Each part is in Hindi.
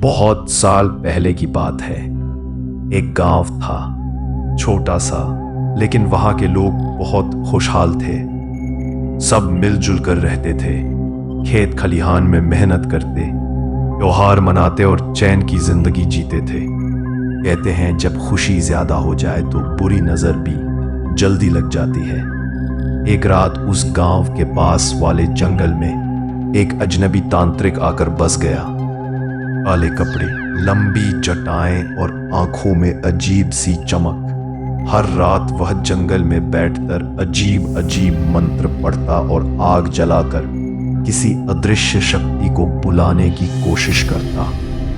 बहुत साल पहले की बात है। एक गांव था, छोटा सा, लेकिन वहां के लोग बहुत खुशहाल थे। सब मिलजुल कर रहते थे, खेत खलिहान में मेहनत करते, त्योहार मनाते और चैन की जिंदगी जीते थे। कहते हैं जब खुशी ज्यादा हो जाए तो बुरी नजर भी जल्दी लग जाती है। एक रात उस गांव के पास वाले जंगल में एक अजनबी तांत्रिक आकर बस गया। काले कपड़े, लंबी जटाएं और आंखों में अजीब सी चमक। हर रात वह जंगल में बैठकर अजीब अजीब मंत्र पढ़ता और आग जलाकर किसी अदृश्य शक्ति को बुलाने की कोशिश करता।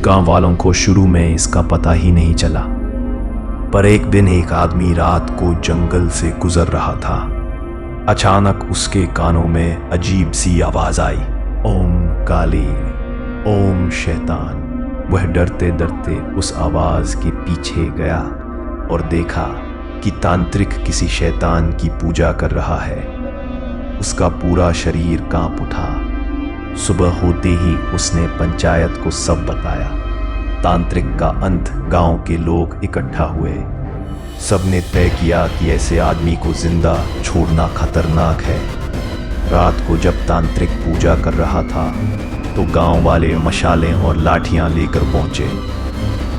गांव वालों को शुरू में इसका पता ही नहीं चला, पर एक दिन एक आदमी रात को जंगल से गुजर रहा था। अचानक उसके कानों में अजीब सी आवाज आई, ओम काली, ओम शैतान। वह डरते डरते उस आवाज के पीछे गया और देखा कि तांत्रिक किसी शैतान की पूजा कर रहा है। उसका पूरा शरीर कांप उठा। सुबह होते ही उसने पंचायत को सब बताया। तांत्रिक का अंत गांव के लोग इकट्ठा हुए। सबने तय किया कि ऐसे आदमी को जिंदा छोड़ना खतरनाक है। रात को जब तांत्रिक पूजा कर रहा था तो गांव वाले मशालें और लाठियां लेकर पहुंचे।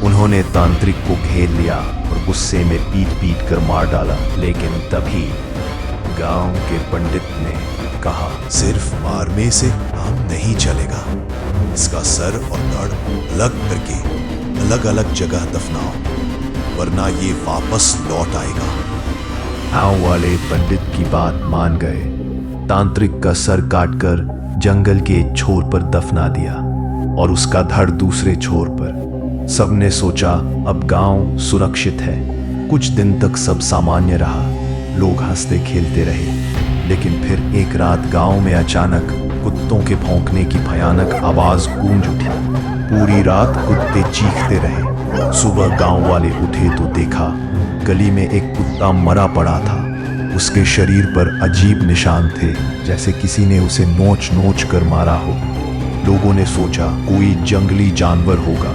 उन्होंने तांत्रिक को घेर लिया और गुस्से में पीट पीट कर मार डाला। लेकिन तभी गांव के पंडित ने कहा, सिर्फ मारने से काम नहीं चलेगा, इसका सर और धड़ अलग करके अलग अलग जगह दफनाओ, वरना ये वापस लौट आएगा। गांव वाले पंडित की बात मान गए। तांत्रिक का सर काटकर जंगल के एक छोर पर दफना दिया और उसका धड़ दूसरे छोर पर। सबने सोचा अब गांव सुरक्षित है। कुछ दिन तक सब सामान्य रहा, लोग हंसते खेलते रहे। लेकिन फिर एक रात गांव में अचानक कुत्तों के भौंकने की भयानक आवाज गूंज उठी। पूरी रात कुत्ते चीखते रहे। सुबह गांव वाले उठे तो देखा गली में एक कुत्ता मरा पड़ा था। उसके शरीर पर अजीब निशान थे, जैसे किसी ने उसे नोच नोच कर मारा हो। लोगों ने सोचा कोई जंगली जानवर होगा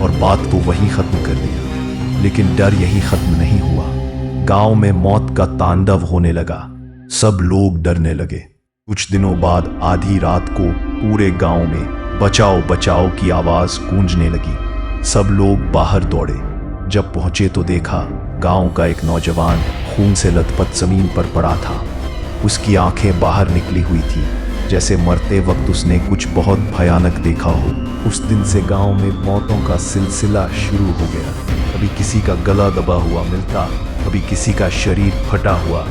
और बात तो वहीं खत्म कर दिया। लेकिन डर यहीं खत्म नहीं हुआ। गांव में मौत का तांडव होने लगा। सब लोग डरने लगे। कुछ दिनों बाद आधी रात को पूरे गांव में बचाओ बचाओ की आवाज गूंजने लगी। सब लोग बाहर दौड़े। जब पहुंचे तो देखा गांव का एक नौजवान खून से लथपथ जमीन पर पड़ा था। उसकी आंखें बाहर निकली हुई थी, जैसे मरते वक्त उसने कुछ बहुत भयानक देखा हो। उस दिन से गांव में मौतों का सिलसिला शुरू हो गया। कभी किसी का गला दबा हुआ मिलता, कभी किसी का शरीर फटा हुआ।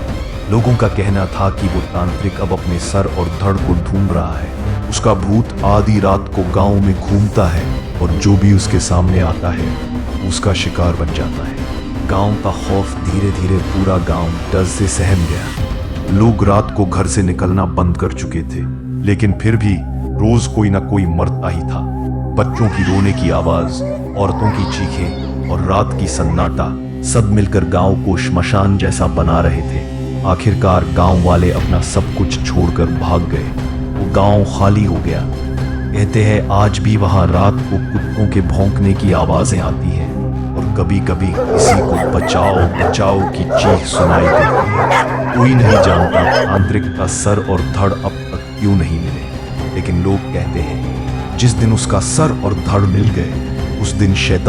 लोगों का कहना था कि वो तांत्रिक अब अपने सर और धड़ को ढूंढ रहा है। उसका भूत आधी रात को गांव में घूमता है और जो भी उसके सामने आता है उसका शिकार बन जाता है। गांव का खौफ धीरे धीरे पूरा गांव डर से सहम गया। लोग रात को घर से निकलना बंद कर चुके थे, लेकिन फिर भी रोज कोई ना कोई मरता ही था। बच्चों की रोने की आवाज, औरतों की चीखें और रात की सन्नाटा सब मिलकर गांव को श्मशान जैसा बना रहे थे। आखिरकार गांव वाले अपना सब कुछ छोड़कर भाग गए। वो गांव खाली हो गया। कहते हैं आज भी वहां रात को कुत्तों के भौंकने की आवाजें आती हैं और कभी कभी किसी को बचाओ बचाओ की चीख सुनाई देती है। कोई नहीं जानता तांत्रिक का सर और धड़ अब तक क्यों नहीं मिले, लेकिन लोग कहते हैं जिस दिन उसका सर और धड़ मिल गए उस दिन शैतान